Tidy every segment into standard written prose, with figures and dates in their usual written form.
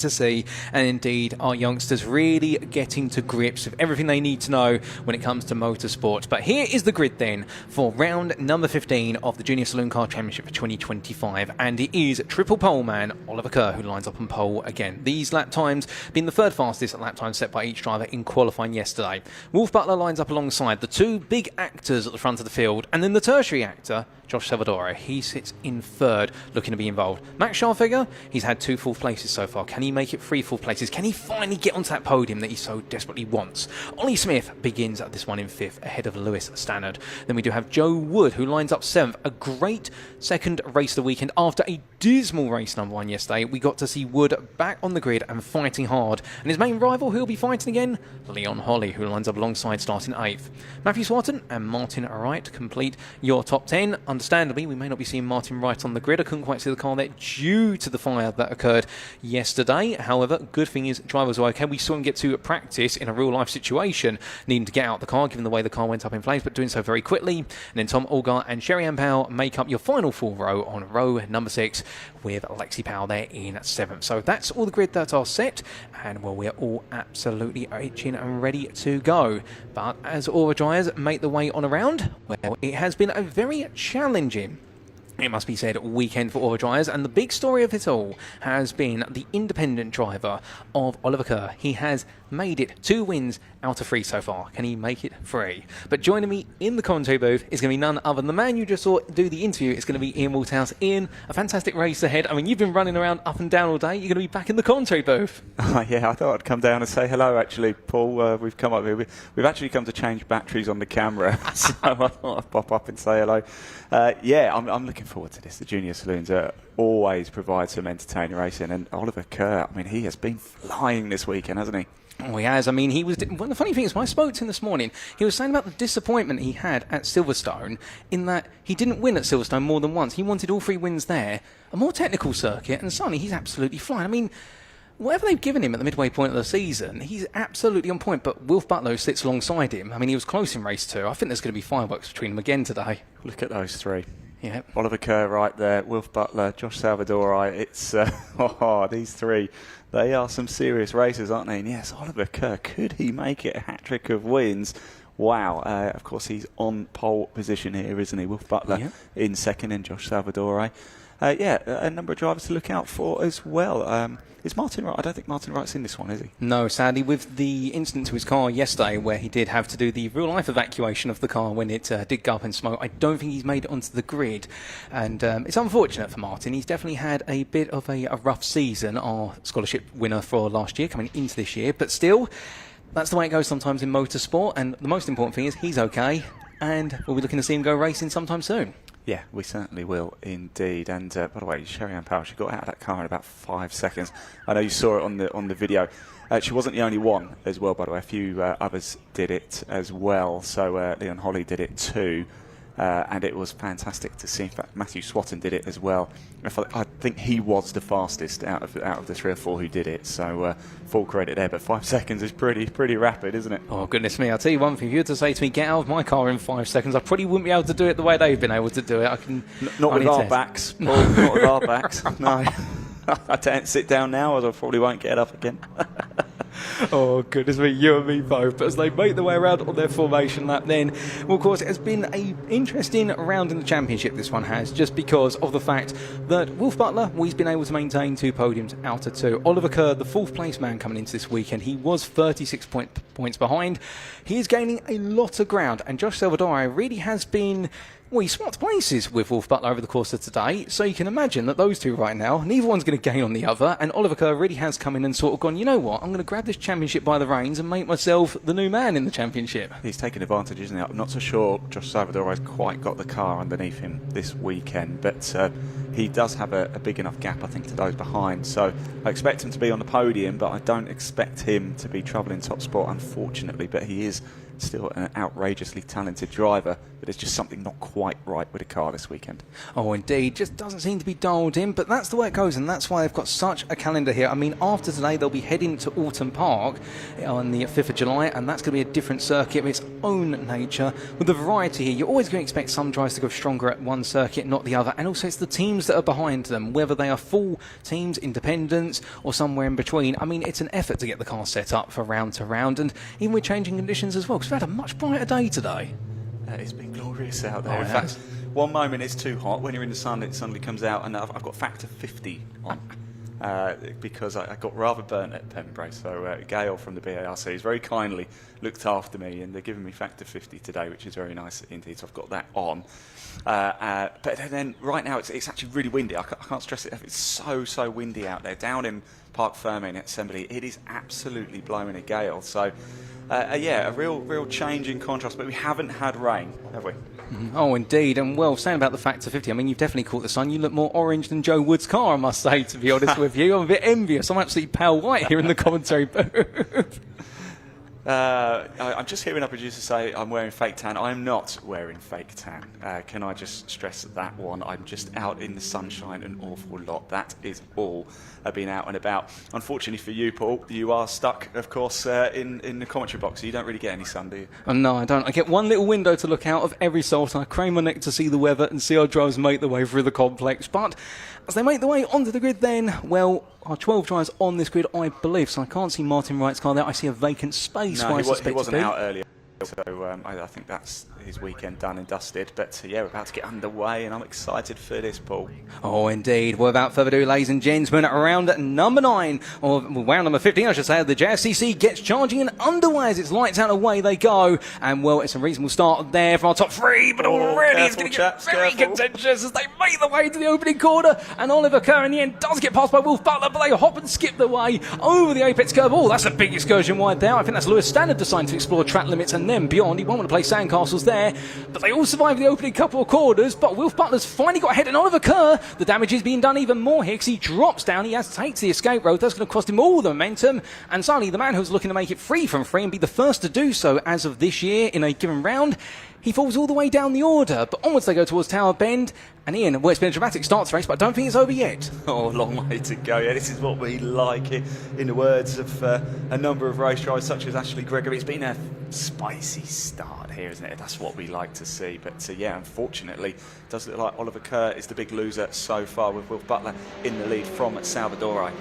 to see, and indeed our youngsters really getting to grips with everything they need to know when it comes to motorsport. But here is the grid then for round number 15 of the Junior Saloon Car Championship for 2025, and it is triple pole man Oliver Kerr who lines up on pole again. These lap times being the third fastest lap time set by each driver in qualifying yesterday. Wolf Butler lines up alongside the two big actors at the front of the field, and then the tertiary actor Josh Salvador, he sits in third, looking to be involved. Max Scharfegger, he's had 2 fourth places so far. Can he make it 3 fourth places? Can he finally get onto that podium that he so desperately wants? Ollie Smith begins this one in 5th, ahead of Lewis Stannard. Then we do have Joe Wood, who lines up 7th. A great second race of the weekend. After a dismal race number 1 yesterday, we got to see Wood back on the grid and fighting hard. And his main rival, who will be fighting again? Leon Holly, who lines up alongside starting 8th. Matthew Swatton and Martin Wright complete your top 10. Understandably, we may not be seeing Martin Wright on the grid. I couldn't quite see the car there due to the fire that occurred yesterday. However, good thing is drivers were okay. We saw him get to practice in a real life situation, needing to get out the car given the way the car went up in flames, but doing so very quickly. And then Tom Allgar and Sherry Ann Powell make up your final 4 row on row number 6, with Lexi Powell there in 7th. So that's all the grid that are set, and well, we're all absolutely itching and ready to go. But as all the drivers make the way on around, well, it has been a very challenging, it must be said, weekend for all the drivers, and the big story of it all has been the independent driver of Oliver Kerr. He has made it 2 wins out of 3 so far. Can he make it 3? But joining me in the commentary booth is going to be none other than the man you just saw do the interview. It's going to be Ian Waterhouse. Ian, a fantastic race ahead. I mean, you've been running around up and down all day. You're going to be back in the commentary booth. Yeah, I thought I'd come down and say hello, actually, Paul. We've come up here. We've actually come to change batteries on the camera, so I thought I'd pop up and say hello. Yeah, I'm looking forward to this. The Junior Saloons always provide some entertaining racing, and Oliver Kerr, I mean, he has been flying this weekend, hasn't he? Oh, he has. I mean, he was. Well, the funny thing is, when I spoke to him this morning, he was saying about the disappointment he had at Silverstone in that he didn't win at Silverstone more than once. He wanted all 3 wins there, a more technical circuit, and suddenly he's absolutely flying. I mean, whatever they've given him at the midway point of the season, he's absolutely on point. But Wolf Butler sits alongside him. I mean, he was close in race 2. I think there's going to be fireworks between them again today. Look at those 3. Yeah. Oliver Kerr right there, Wolf Butler, Josh Salvador. It's these 3. They are some serious racers, aren't they? And yes, Oliver Kerr, could he make it a hat-trick of wins? Wow. Of course, he's on pole position here, isn't he? Wolf Butler in 2nd and Josh Salvador. A number of drivers to look out for as well. Is Martin Wright? I don't think Martin Wright's in this one, is he? No, sadly, with the incident to his car yesterday where he did have to do the real-life evacuation of the car when it did go up in smoke, I don't think he's made it onto the grid. And it's unfortunate for Martin. He's definitely had a bit of a rough season, our scholarship winner for last year, coming into this year. But still, that's the way it goes sometimes in motorsport. And the most important thing is he's okay, and we'll be looking to see him go racing sometime soon. Yeah, we certainly will indeed. And by the way, Sherry Ann Powell, she got out of that car in about 5 seconds. I know you saw it on the video. She wasn't the only one as well, by the way. A few others did it as well. So Leon Holly did it too. And it was fantastic to see. In fact, Matthew Swatton did it as well. I think he was the fastest out of the 3 or 4 who did it. So full credit there. But 5 seconds is pretty rapid, isn't it? Oh, goodness me. I'll tell you one thing. If you were to say to me, get out of my car in 5 seconds, I probably wouldn't be able to do it the way they've been able to do it. I can not with our backs, Paul. Not with our backs. No. I can't sit down now, as I probably won't get up again. Oh, goodness me, you and me both. But as they make their way around on their formation lap then, well, of course, it has been an interesting round in the championship, this one has, just because of the fact that Wolf Butler, well, he's been able to maintain 2 podiums out of 2. Oliver Kerr, the 4th place man coming into this weekend, he was 36 points behind. He is gaining a lot of ground, and Josh Salvador really has been... Well, he swapped places with Wolf Butler over the course of today, so you can imagine that those 2 right now, neither one's going to gain on the other, and Oliver Kerr really has come in and sort of gone, you know what, I'm going to grab this championship by the reins and make myself the new man in the championship. He's taken advantage, isn't he? I'm not so sure Josh Salvador has quite got the car underneath him this weekend, but he does have a big enough gap, I think, to those behind, so I expect him to be on the podium, but I don't expect him to be troubling top spot, unfortunately, but he is still an outrageously talented driver, but there's just something not quite right with the car this weekend. Oh, indeed. Just doesn't seem to be dialed in, but that's the way it goes, and that's why they've got such a calendar here. I mean, after today, they'll be heading to Alton Park on the 5th of July, and that's going to be a different circuit of its own nature. With the variety here, you're always going to expect some drivers to go stronger at one circuit, not the other, and also it's the teams that are behind them, whether they are full teams, independents, or somewhere in between. I mean, it's an effort to get the car set up for round to round, and even with changing conditions as well, because we've had a much brighter day today. It's been glorious out there. Oh, in fact, one moment it's too hot. When you're in the sun, it suddenly comes out, and I've got factor 50 on. Because I got rather burnt at Pembrey. So Gail from the BARC has very kindly looked after me, and they're giving me factor 50 today, which is very nice indeed. So I've got that on. But then right now it's actually really windy. I can't stress it. It's so windy out there. Down in Parc Fermé at Assembly, it is absolutely blowing a gale. So yeah, a real change in contrast. But we haven't had rain, have we? Oh, indeed. And, well, saying about the factor 50, I mean, you've definitely caught the sun. You look more orange than Joe Wood's car, I must say, to be honest with you. I'm a bit envious. I'm absolutely pale white here in the commentary booth. I'm just hearing our producer say I'm wearing fake tan. I'm not wearing fake tan. Can I just stress that one? I'm just out in the sunshine an awful lot. That is all. I've been out and about. Unfortunately for you, Paul, you are stuck, of course, in the commentary box. So you don't really get any sun, do you? Oh, no, I don't. I get one little window to look out of every salt, and I crane my neck to see the weather and see our drivers make their way through the complex. But as they make their way onto the grid then, well, our 12 drivers on this grid, I believe, so I can't see Martin Wright's car there. I see a vacant space. No, he wasn't out earlier. So I think that's his weekend done and dusted. But yeah, we're about to get underway, and I'm excited for this, Paul. Oh, indeed. Well, without further ado, ladies and gentlemen, round number 9, or round number 15, I should say, the JSCC gets charging and underway as it's lights out, away they go. And, well, it's a reasonable start there from our top 3, but already it's going to get very contentious as they make their way to the opening corner. And Oliver Kerr, in the end, does get passed by Wolf Butler, but they hop and skip their way over the apex curve. Oh, that's a big excursion wide there. I think that's Lewis Standard deciding to explore track limits and then beyond. He won't want to play sandcastles there, but they all survive the opening couple of corners. But Wolf Butler's finally got ahead, and Oliver Kerr, the damage is being done even more here because he drops down. He takes the escape road. That's going to cost him all the momentum, and suddenly the man who's looking to make it free from free and be the first to do so as of this year in a given round, he falls all the way down the order. But onwards they go towards Tower Bend. And Ian, well, it's been a dramatic start to the race, but I don't think it's over yet. Oh, a long way to go. Yeah, this is what we like. In the words of a number of race drivers, such as Ashley Gregory, it's been a spicy start here, isn't it? That's what we like to see. But yeah, unfortunately, it does look like Oliver Kerr is the big loser so far, with Wolf Butler in the lead from Salvador.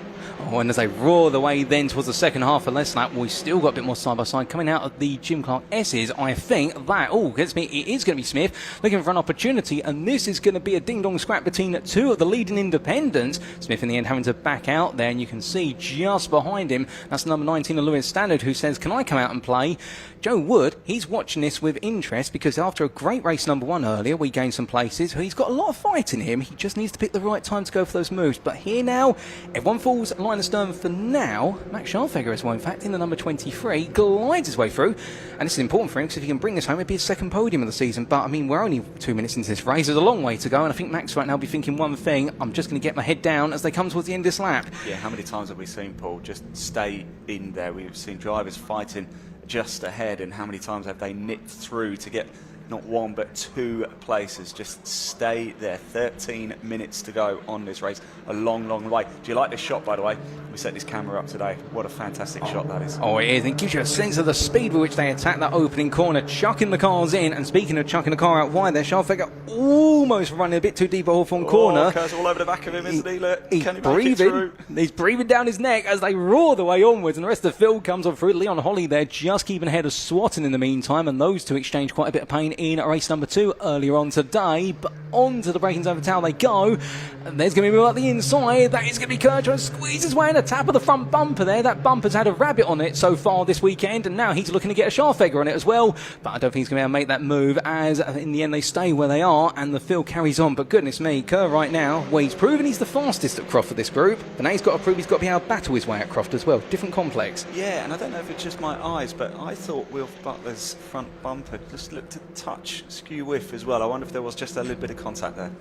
Oh, and as they roar the way then towards the second half of less lap, we've still got a bit more side by side coming out of the Jim Clark S's. I think that, gets me, it is going to be Smith looking for an opportunity, and this is going to be a ding-dong scrap between two of the leading independents. Smith in the end having to back out there, and you can see just behind him, that's number 19, Lewis Standard, who says, can I come out and play? Joe Wood, he's watching this with interest because after a great race number 1 earlier, we gained some places. He's got a lot of fight in him. He just needs to pick the right time to go for those moves. But here now, everyone falls line astern for now. Max Scharfegger as well, in fact, in the number 23, glides his way through. And this is important for him because if he can bring this home, it'd be his second podium of the season. But I mean, we're only 2 minutes into this race. There's a long way to go. And I think Max right now will be thinking one thing: I'm just going to get my head down as they come towards the end of this lap. Yeah, how many times have we seen Paul just stay in there? We've seen drivers fighting just ahead, and how many times have they nipped through to get not 1 but 2 places? Just stay there. 13 minutes to go on this race. A long way. Do you like this shot, by the way? We set this camera up today. What a fantastic shot that is. Oh, it is. It gives you a sense of the speed with which they attack that opening corner, chucking the cars in. And speaking of chucking the car out wide there, Scharfegger almost running a bit too deep at Hawthorne corner. Kerr's all over the back of him, isn't he? Look, he's can he breathing. make it through? He's breathing down his neck as they roar the way onwards, and the rest of the field comes on through. Leon Holly there just keeping ahead of Swatton in the meantime, and those two exchange quite a bit of pain in race number 2 earlier on today. But on to the braking zone for Tower they go, and there's going to be a move up the inside. That is going to be Kerr trying to squeeze his way in the tap of the front bumper there. That bumper's had a rabbit on it so far this weekend, and now he's looking to get a Scharfegger on it as well, but I don't think he's going to be able to make that move, as in the end they stay where they are and the field carries on. But goodness me, Kerr right now, well, he's proven he's the fastest at Croft for this group, but now he's got to prove he's got to be able to battle his way at Croft as well. Different complex. Yeah, and I don't know if it's just my eyes, but I thought Wolf Butler's front bumper just looked a touch skew whiff as well. I wonder if there was just a little bit of contact there.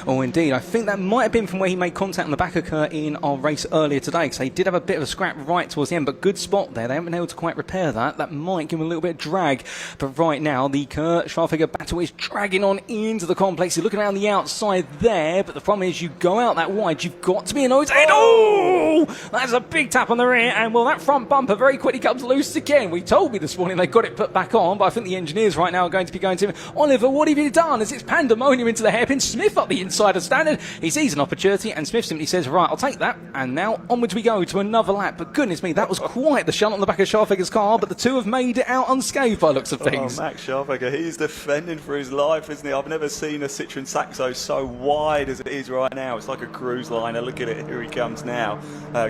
Oh, indeed. I think that might have been from where he made contact on the back of Kerr in our race earlier today, because he did have a bit of a scrap right towards the end, but good spot there. They haven't been able to quite repair that. That might give him a little bit of drag. But right now, the Kerr-Scharfegger battle is dragging on into the complex. You're looking around the outside there, but the problem is you go out that wide, you've got to be an outside. Oh! That's a big tap on the rear, and well, that front bumper very quickly comes loose again. We told me this morning they got it put back on, but I think the engineers right now are going to be going to him, Oliver, what have you done? As it's pandemonium into the hairpin, Smith up the inside of standard. He sees an opportunity, and Smith simply says, right, I'll take that, and now onwards we go to another lap. But goodness me, that was quite the shunt on the back of Scharfegger's car, but the two have made it out unscathed by looks of things. Oh, Max Scharfegger, he's defending for his life, isn't he? I've never seen a Citroen Saxo so wide as it is right now. It's like a cruise liner. Look at it, here he comes now.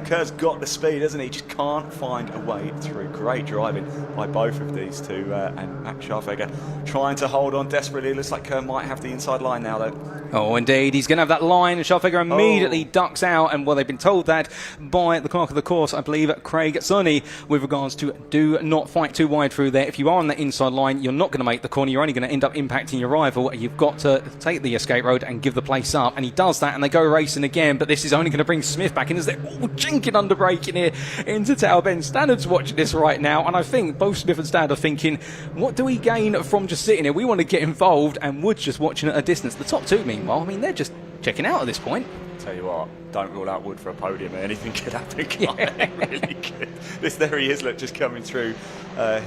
Kerr's got the speed, hasn't he? Just can't find a way through. Great driving by both of these two, and Max Scharfegger trying to hold on desperately. Looks like Kerr might have the inside line now, though. Oh, indeed. He's going to have that line, and Scharfegger immediately ducks out. And, well, they've been told that by the clerk of the course, I believe, Craig Sonny, with regards to do not fight too wide through there. If you are on the inside line, you're not going to make the corner. You're only going to end up impacting your rival. You've got to take the escape road and give the place up. And he does that, and they go racing again. But this is only going to bring Smith back in as they're all jinking under braking here into Tower Bend. Standard's watching this right now, and I think both Smith and Standard are thinking, what do we gain from just sitting here? We want to get involved, and Wood's just watching at a distance. The top two, meanwhile, I mean, they're just checking out at this point. Tell you what, don't rule out Wood for a podium. Anything could happen. Yeah. Really good. There he is, look, just coming through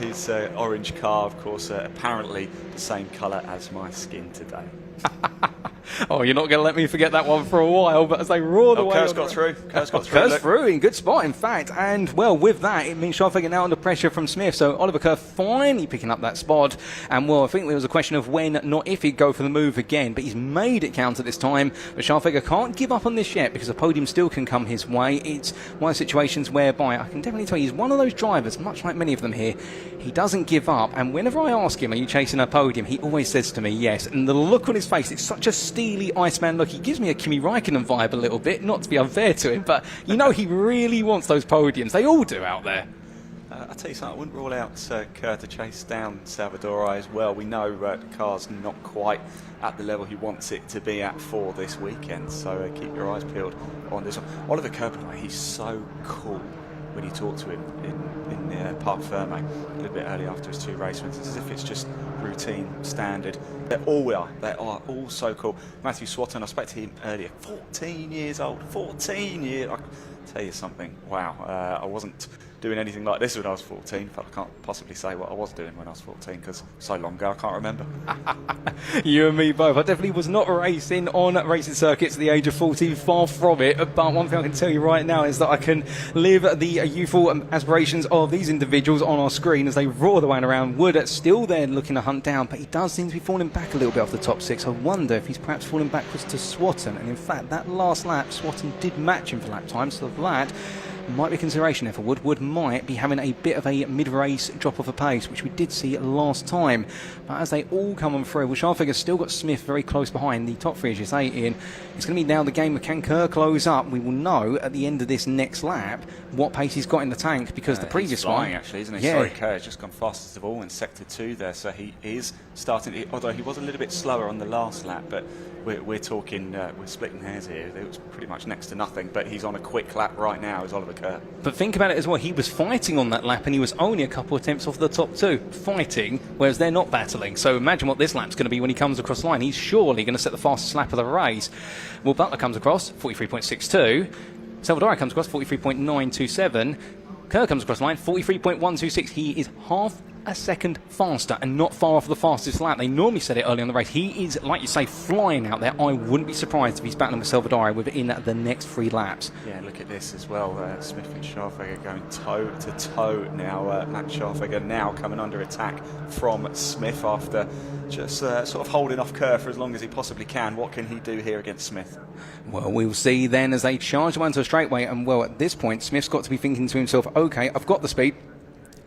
his orange car, of course, apparently the same colour as my skin today. Oh, you're not going to let me forget that one for a while, but as they roared away... Kerr's got through. Kerr's through in good spot, in fact. And, well, with that, it means Scharfegger now under pressure from Smith. So Oliver Kerr finally picking up that spot. And, well, I think there was a question of when, not if, he'd go for the move again. But he's made it count at this time. But Scharfegger can't give up on this yet, because a podium still can come his way. It's one of those situations whereby I can definitely tell you he's one of those drivers, much like many of them here. He doesn't give up. And whenever I ask him, are you chasing a podium, he always says to me, yes. And the look on his face, it's such a steely Iceman look. He gives me a Kimi Raikkonen vibe a little bit, not to be unfair to him, but you know he really wants those podiums. They all do out there. I'll tell you something, I wouldn't rule out Kerr to chase down Salvador as well. We know the car's not quite at the level he wants it to be at for this weekend, so keep your eyes peeled on this one. Oliver Kerr, he's so cool when you talk to him in Parc Ferme a little bit early after his two race wins. It's as if it's just routine, standard. They are all so cool. Matthew Swatton, I spoke to him earlier, 14 years old, 14 years. I'll tell you something, wow, I wasn't doing anything like this when I was 14, but I can't possibly say what I was doing when I was 14 because so long ago I can't remember. You and me both. I definitely was not racing on racing circuits at the age of 14, far from it, but one thing I can tell you right now is that I can live the youthful aspirations of these individuals on our screen as they roar the way around. Wood still there looking to hunt down, but he does seem to be falling back a little bit off the top six. I wonder if he's perhaps falling backwards to Swatton, and in fact that last lap Swatton did match him for lap time, so that might be a consideration there for Wood. Wood might be having a bit of a mid-race drop off of pace, which we did see last time. But as they all come on through, well, Scharfegger's still got Smith very close behind. The top three, as you say, Ian, it's going to be now the game of can Kerr close up. We will know at the end of this next lap what pace he's got in the tank, because the previous flying, one... actually, isn't he? Yeah. Sorry, Kerr has just gone fastest of all in Sector 2 there, so he is starting... Although he was a little bit slower on the last lap, but we're talking... we're splitting hairs here. It was pretty much next to nothing, but he's on a quick lap right now, is Oliver Kerr. But think about it as well, he was fighting on that lap and he was only a couple of attempts off the top two. Fighting, whereas they're not battling. So imagine what this lap's going to be when he comes across the line. He's surely going to set the fastest lap of the race. Will Butler comes across, 43.62. Salvador comes across, 43.927. Kerr comes across the line, 43.126. He is half a second faster and not far off the fastest lap. They normally said it early on the race. He is, like you say, flying out there. I wouldn't be surprised if he's battling with Salvador within the next 3 laps. Yeah, look at this as well. Smith and Scharfegger going toe to toe now. Max Scharfegger now coming under attack from Smith after just sort of holding off Kerr for as long as he possibly can. What can he do here against Smith? Well, we'll see then as they charge one to a straightaway. And, well, at this point, Smith's got to be thinking to himself, OK, I've got the speed.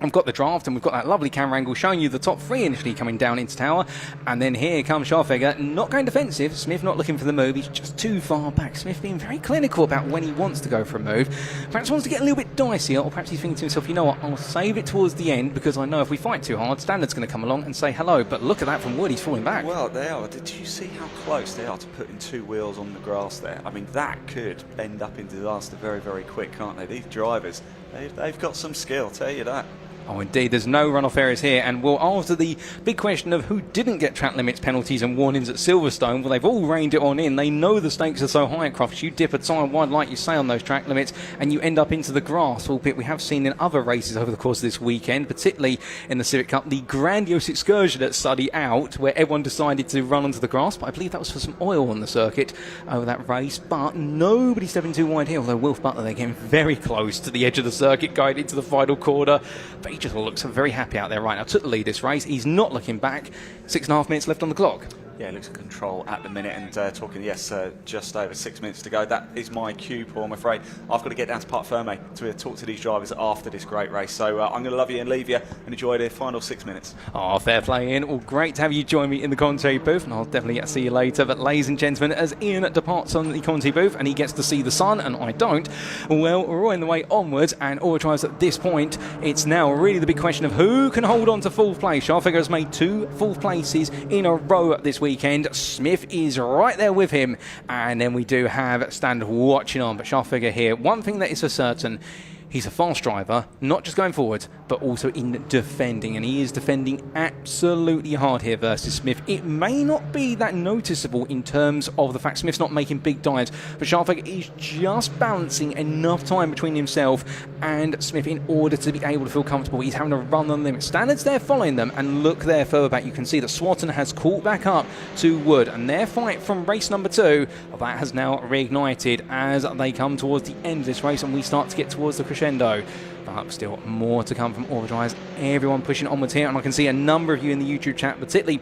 We've got the draft and we've got that lovely camera angle showing you the top three initially coming down into tower. And then here comes Scharfegger, not going defensive. Smith not looking for the move. He's just too far back. Smith being very clinical about when he wants to go for a move. Perhaps wants to get a little bit dicier, or perhaps he's thinking to himself, you know what, I'll save it towards the end because I know if we fight too hard, Standard's going to come along and say hello. But look at that from Wood. He's falling back. Well, they are. Did you see how close they are to putting two wheels on the grass there? I mean, that could end up in disaster very, very quick, can't they? These drivers, they've got some skill, I'll tell you that. Oh, indeed. There's no runoff areas here. And well, after the big question of who didn't get track limits, penalties and warnings at Silverstone, well, they've all reined it on in. They know the stakes are so high at Croft. You dip a tyre wide, like you say, on those track limits, and you end up into the grass. Albeit we have seen in other races over the course of this weekend, particularly in the Civic Cup, the grandiose excursion at Study Out, where everyone decided to run onto the grass. But I believe that was for some oil on the circuit over that race. But nobody stepping too wide here, although Wilf Butler, they're getting very close to the edge of the circuit going into the final quarter. But he just looks very happy out there right now. Took the lead this race. He's not looking back. 6.5 minutes left on the clock. Yeah, it looks in control at the minute, and talking, yes, just over 6 minutes to go. That is my cue, Paul, I'm afraid. I've got to get down to Parc Ferme to talk to these drivers after this great race. So I'm going to love you and leave you and enjoy the final 6 minutes. Oh, fair play, Ian. Well, great to have you join me in the commentary booth, and I'll definitely get to see you later. But ladies and gentlemen, as Ian departs on the commentary booth and he gets to see the sun, and I don't, well, we're all in the way onwards, and all it tries at this point, it's now really the big question of who can hold on to fourth place. Scharfegger has made 2 fourth places in a row this weekend. Smith is right there with him, and then we do have Standard watching on. But Scharfegger here, one thing that is for certain, he's a fast driver, not just going forward, but also in defending, and he is defending absolutely hard here versus Smith. It may not be that noticeable in terms of the fact Smith's not making big dives, but Scharfegger is just balancing enough time between himself and Smith in order to be able to feel comfortable. He's having to run on the limit. Standard's there following them, and look there further back, you can see that Swatton has caught back up to Wood, and their fight from race number 2, that has now reignited as they come towards the end of this race, and we start to get towards the crescendo. But still more to come from all the drivers. Everyone pushing onwards here, and I can see a number of you in the YouTube chat, particularly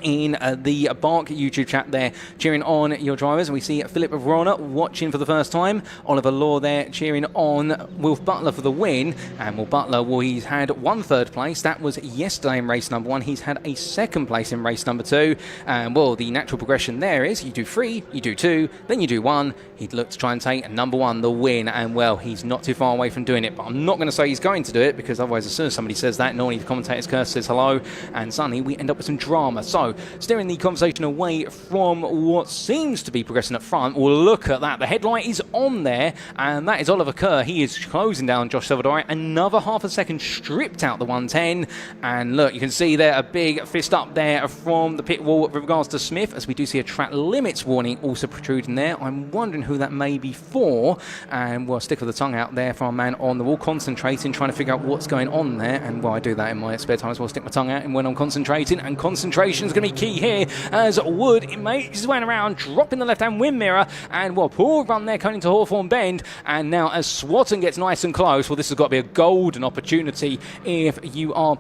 in the Bark YouTube chat there, cheering on your drivers. And we see Philip Rona watching for the first time. Oliver Law there cheering on Wilf Butler for the win. And Will Butler, well, he's had 1 third place. That was yesterday in race number 1. He's had a 2nd place in race number 2. And well, the natural progression there is you do 3, you do 2, then you do 1. He'd look to try and take number 1, the win. And well, he's not too far away from doing it. But I'm not going to say he's going to do it, because otherwise, as soon as somebody says that, normally the commentator's curse says hello, and suddenly we end up with some drama. So steering the conversation away from what seems to be progressing up front. Well, look at that. The headlight is on there, and that is Oliver Kerr. He is closing down Josh Salvadori. Another half a second stripped out the 110. And look, you can see there a big fist up there from the pit wall with regards to Smith, as we do see a track limits warning also protruding there. I'm wondering who that may be for. And we'll stick with the tongue out there from our man on the wall, concentrating, trying to figure out what's going on there. And well, I do that in my spare time as well, stick my tongue out and when I'm concentrating. And concentration is going to be key here, as Wood makes his way around, dropping the left-hand wind mirror, and well, poor run there coming into Hawthorne Bend. And now as Swatton gets nice and close, well, this has got to be a golden opportunity if you are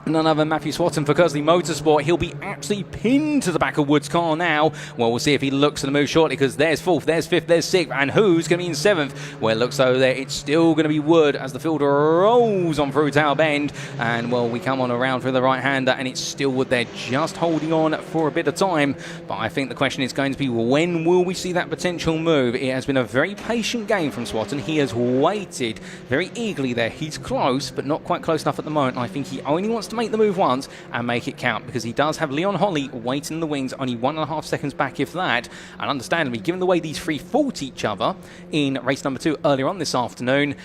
none other than Matthew Swatton for Kersley Motorsport. He'll be absolutely pinned to the back of Wood's car now. Well, we'll see if he looks at the move shortly, because there's 4th, there's 5th, there's 6th, and who's going to be in 7th? Well, it looks over there, it's still going to be Wood as the field rolls on through Tower Bend. And well, we come on around for the right-hander, and it's still Wood there, just holding on for a bit of time. But I think the question is going to be, when will we see that potential move? It has been a very patient game from Swatton. He has waited very eagerly there. He's close, but not quite close enough at the moment. I think he only wants to make the move once and make it count, because he does have Leon Holly waiting in the wings, only 1.5 seconds back if that. And understandably, given the way these 3 fought each other in race number 2 earlier on this afternoon,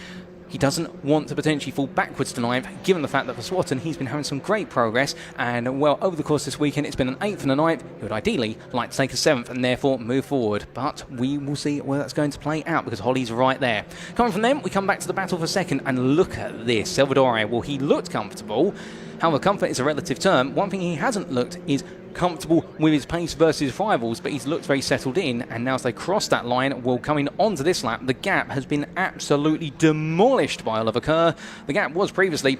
he doesn't want to potentially fall backwards to 9th, given the fact that for Swatton, he's been having some great progress. And well, over the course of this weekend, it's been an 8th and a 9th. He would ideally like to take a 7th and therefore move forward. But we will see where that's going to play out, because Holly's right there. Coming from them, we come back to the battle for 2nd, and look at this. Salvadori, well, he looked comfortable. However, comfort is a relative term. One thing he hasn't looked is comfortable with his pace versus rivals, but he's looked very settled in. And now as they cross that line, well, coming onto this lap, the gap has been absolutely demolished by Oliver Kerr. The gap was previously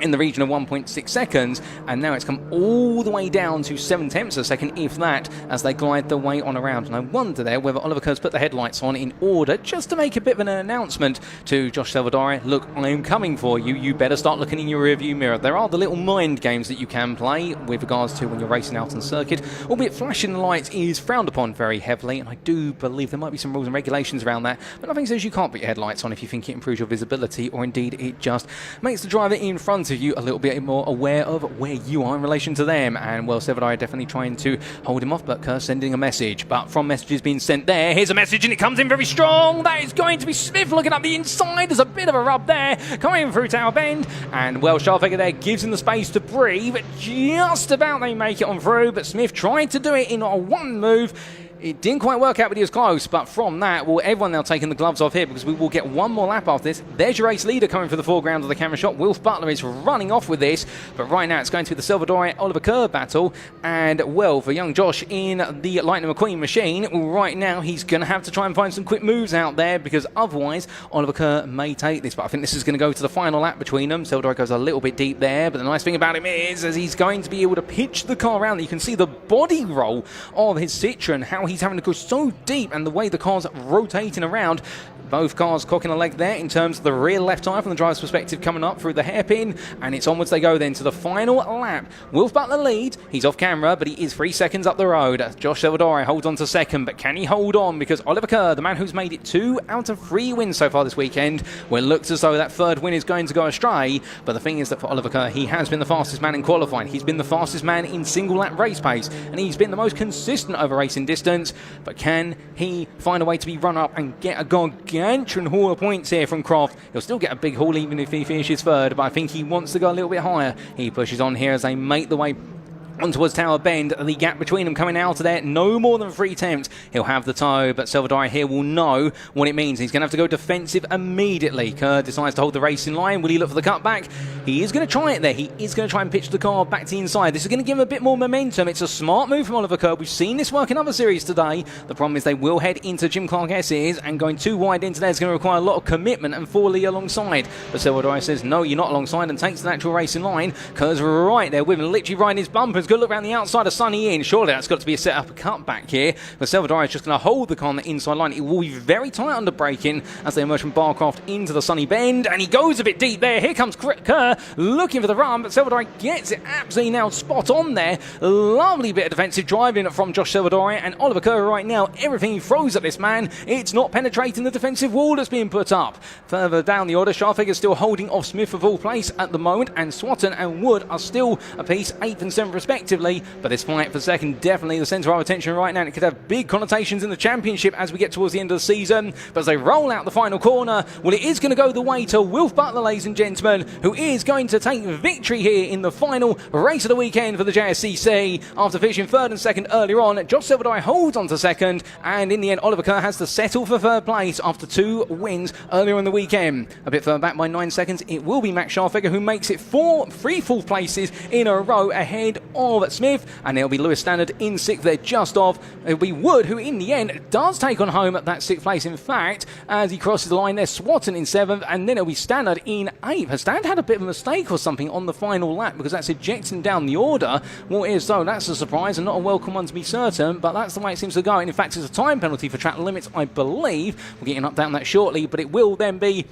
in the region of 1.6 seconds, and now it's come all the way down to 7/10 of a second, if that, as they glide their way on around. And I wonder there whether Oliver Kerr's put the headlights on in order just to make a bit of an announcement to Josh Salvadori. Look, I am coming for you. You better start looking in your rearview mirror. There are the little mind games that you can play with regards to when you're racing out on circuit, albeit flashing the lights is frowned upon very heavily, and I do believe there might be some rules and regulations around that, but nothing says you can't put your headlights on if you think it improves your visibility, or indeed it just makes the driver in front of you a little bit more aware of where you are in relation to them. And well, Salvadori definitely trying to hold him off, but Kerr sending a message. But from messages being sent there, here's a message, and it comes in very strong. That is going to be Smith looking up the inside. There's a bit of a rub there coming through Tower Bend, and well, Scharfegger there gives him the space to breathe. Just about they make it on through, but Smith tried to do it in a one move. It didn't quite work out, but he was close. But from that, well, everyone now taking the gloves off here, because we will get one more lap after this. There's your race leader coming for the foreground of the camera shot. Wilf Butler is running off with this. But right now, it's going to be the Salvadori Oliver Kerr battle. And, well, for young Josh in the Lightning McQueen machine, right now, he's going to have to try and find some quick moves out there, because otherwise, Oliver Kerr may take this. But I think this is going to go to the final lap between them. Salvadori goes a little bit deep there. But the nice thing about him is, as he's going to be able to pitch the car around, you can see the body roll of his Citroen, how he's having to go so deep, and the way the car's rotating around. Both cars cocking a leg there in terms of the rear left tyre from the driver's perspective coming up through the hairpin, and it's onwards they go then to the final lap. Wilf Butler leads. He's off camera, but he is 3 seconds up the road. Josh Salvadori holds on to second, but can he hold on? Because Oliver Kerr, the man who's made it 2 out of 3 wins so far this weekend, well, it looks as though that third win is going to go astray. But the thing is that for Oliver Kerr, he has been the fastest man in qualifying. He's been the fastest man in single lap race pace, and he's been the most consistent over racing distance. But can he find a way to be run up and get a gargantuan haul of points here from Croft? He'll still get a big haul even if he finishes third, but I think he wants to go a little bit higher. He pushes on here as they make the way on towards Tower Bend. The gap between them coming out of there, no more than 3 attempts. He'll have the toe, but Salvadori here will know what it means. He's going to have to go defensive immediately. Kerr decides to hold the race in line. Will he look for the cutback? He is going to try it there. He is going to try and pitch the car back to the inside. This is going to give him a bit more momentum. It's a smart move from Oliver Kerr. We've seen this work in other series today. The problem is they will head into Jim Clark S's, and going too wide into there is going to require a lot of commitment and Forley alongside. But Salvadori says, no, you're not alongside, and takes the natural race in line. Kerr's right there with him, literally riding his bumpers. Good look around the outside of Sunny in. Surely that's got to be a set up a cutback here. But Salvadori is just going to hold the car on the inside line. It will be very tight under braking as they emerge from Barcroft into the Sunny Bend. And he goes a bit deep there. Here comes Kerr looking for the run, but Salvadori gets it absolutely now spot on there. Lovely bit of defensive driving from Josh Salvadori, and Oliver Kerr right now, everything he throws at this man, it's not penetrating the defensive wall that's being put up. Further down the order, Scharfegger still holding off Smith of all place at the moment, and Swatton and Wood are still a piece, 8th and 7th respectively. But this fight for second, definitely the centre of our attention right now, and it could have big connotations in the championship as we get towards the end of the season. But as they roll out the final corner, well, it is going to go the way to Wilf Butler, ladies and gentlemen, who is going to take victory here in the final race of the weekend for the JSCC. After finishing third and second earlier on, Josh Salvadori holds on to second, and in the end, Oliver Kerr has to settle for third place after 2 wins earlier in the weekend. A bit further back by 9 seconds, it will be Max Scharfegger who makes it 3 fourth places in a row ahead of Smith, and it'll be Lewis Standard in 6th there just off. It'll be Wood who in the end does take on home at that 6th place. In fact, as he crosses the line there, Swatton in 7th, and then it'll be Standard in 8th. Has Standard had a bit of a mistake or something on the final lap, because that's ejecting down the order? Well, it is so. That's a surprise and not a welcome one to be certain, but that's the way it seems to go. And in fact, it's a time penalty for track limits, I believe. We'll get an update on that shortly, but it will then be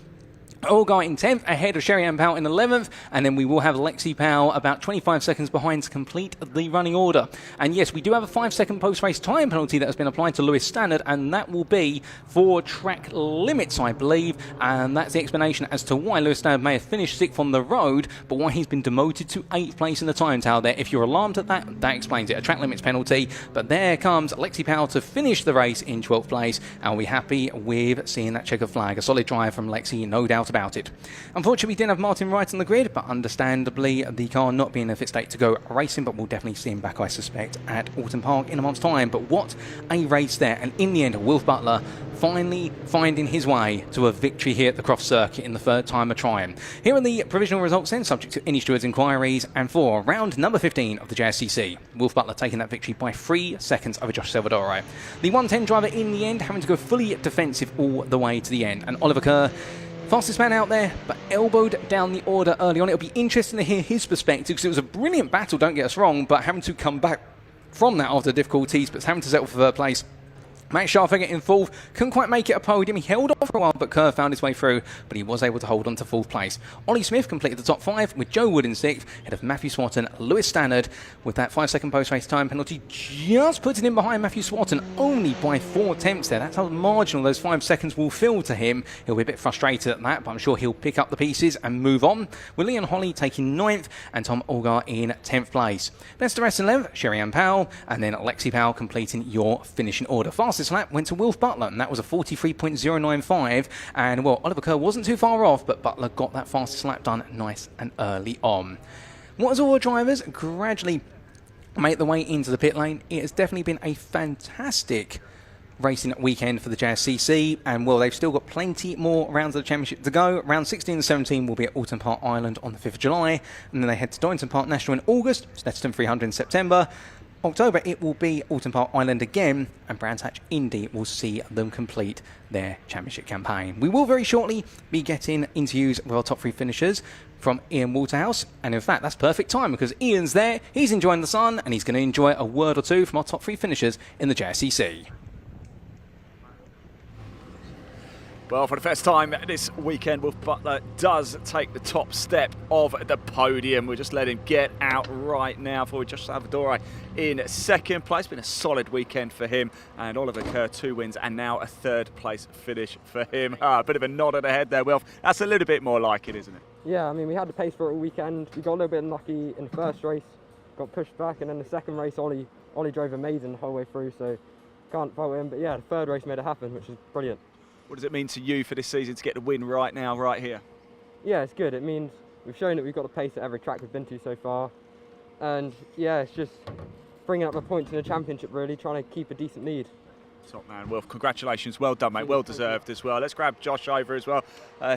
Olga in 10th, ahead of Sherry Ann Powell in 11th, and then we will have Lexi Powell about 25 seconds behind to complete the running order. And yes, we do have a 5-second post-race time penalty that has been applied to Lewis Standard, and that will be for track limits, I believe, and that's the explanation as to why Lewis Standard may have finished 6th on the road, but why he's been demoted to 8th place in the time tower there. If you're alarmed at that, that explains it, a track limits penalty. But there comes Lexi Powell to finish the race in 12th place, and we're happy with seeing that checkered flag. A solid drive from Lexi, no doubt about it. Unfortunately, we didn't have Martin Wright on the grid, but understandably the car not being in a fit state to go racing, but we'll definitely see him back, I suspect, at Alton Park in a month's time. But what a race there, and in the end, Wilf Butler finally finding his way to a victory here at the Croft circuit in the third time of trying. Here are the provisional results then, subject to any stewards' inquiries, and for round number 15 of the JSCC, Wilf Butler taking that victory by 3 seconds over Josh Salvadori. The 110 driver in the end having to go fully defensive all the way to the end, and Oliver Kerr, Fastest man out there, but elbowed down the order early on. It'll be interesting to hear his perspective because it was a brilliant battle, don't get us wrong, but having to come back from that after difficulties, but having to settle for third place. Max Scharfinger in fourth, couldn't quite make it a podium. He held on for a while, but Kerr found his way through, but he was able to hold on to fourth place. Ollie Smith completed the top 5 with Joe Wood in 6th, ahead of Matthew Swatton, Lewis Stannard, with that 5-second post-race time penalty just putting him behind Matthew Swatton only by 4 tenths there. That's how marginal those 5 seconds will feel to him. He'll be a bit frustrated at that, but I'm sure he'll pick up the pieces and move on, with Leon Holly taking 9th and Tom Olgar in 10th place. Best of rest in 11th, Sherry-Ann Powell, and then Lexi Powell completing your finishing order. Fastest lap went to Wilf Butler, and that was a 43.095, and well, Oliver Kerr wasn't too far off, but Butler got that fastest lap done nice and early on. What as all the drivers gradually make their way into the pit lane, it has definitely been a fantastic racing weekend for the JSCC, and well, they've still got plenty more rounds of the championship to go. Round 16 and 17 will be at Alton Park Island on the 5th of July, and then they head to Donington Park National in August, Snetterton 300 in September. October it will be Alton Park Island again, and Brands Hatch Indy will see them complete their championship campaign. We will very shortly be getting interviews with our top 3 finishers from Ian Waterhouse, and in fact that's perfect time because Ian's there, he's enjoying the sun, and he's going to enjoy a word or two from our top 3 finishers in the JSCC. Well, for the first time this weekend, Wilf Butler does take the top step of the podium. We'll just let him get out right now for Josh Salvadori in 2nd place. Been a solid weekend for him. And Oliver Kerr, 2 wins and now a 3rd place finish for him. A bit of a nod at the head there, Wilf. That's a little bit more like it, isn't it? Yeah, I mean, we had the pace for it all weekend. We got a little bit unlucky in the first race, got pushed back, and then the second race, Ollie drove amazing the whole way through, so can't fault him. But yeah, the 3rd race made it happen, which is brilliant. What does it mean to you for this season to get the win right now, right here? Yeah, it's good. It means we've shown that we've got the pace at every track we've been to so far. And yeah, it's just bringing up the points in the championship, really, trying to keep a decent lead. Top man, Wilf, congratulations. Well done, mate. Well deserved as well. Let's grab Josh over as well.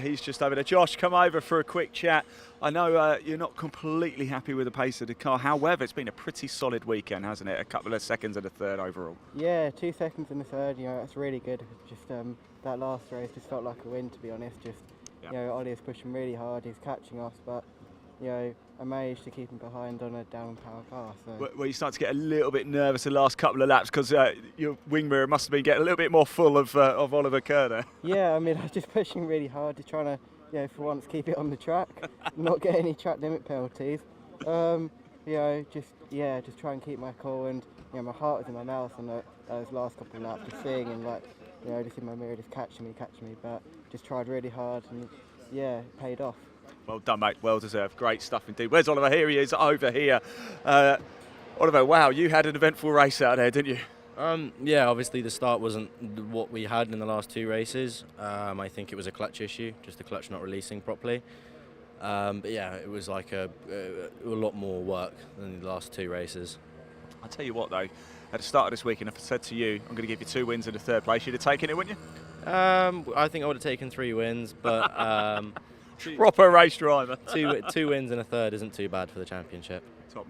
He's just over there. Josh, come over for a quick chat. I know you're not completely happy with the pace of the car. However, it's been a pretty solid weekend, hasn't it? A couple of seconds and a 3rd overall. Yeah, 2 seconds in the 3rd, you know, that's really good. Just that last race just felt like a win, to be honest. Just, you know, Ollie is pushing really hard, he's catching us, but, you know, I managed to keep him behind on a down power car. So. Well, you start to get a little bit nervous the last couple of laps because your wing mirror must have been getting a little bit more full of Oliver Kerr there. Yeah, I mean, I was just pushing really hard, just trying to, you know, for once keep it on the track, not get any track limit penalties. You know, just try and keep my cool, and you know, my heart was in my mouth on those last couple of laps, just seeing and like, you know, just in my mirror, just catching me, but just tried really hard, and yeah, it paid off. Well done, mate. Well deserved. Great stuff indeed. Where's Oliver? Here he is, over here. Oliver, wow, you had an eventful race out there, didn't you? Yeah, obviously the start wasn't what we had in the last 2 races. I think it was a clutch issue, just the clutch not releasing properly. But yeah, it was like a lot more work than the last 2 races. I'll tell you what though, at the start of this weekend, if I said to you, I'm going to give you 2 wins and a 3rd place, you'd have taken it, wouldn't you? I think I would have taken 3 wins, but proper race driver. 2 wins and a 3rd isn't too bad for the championship.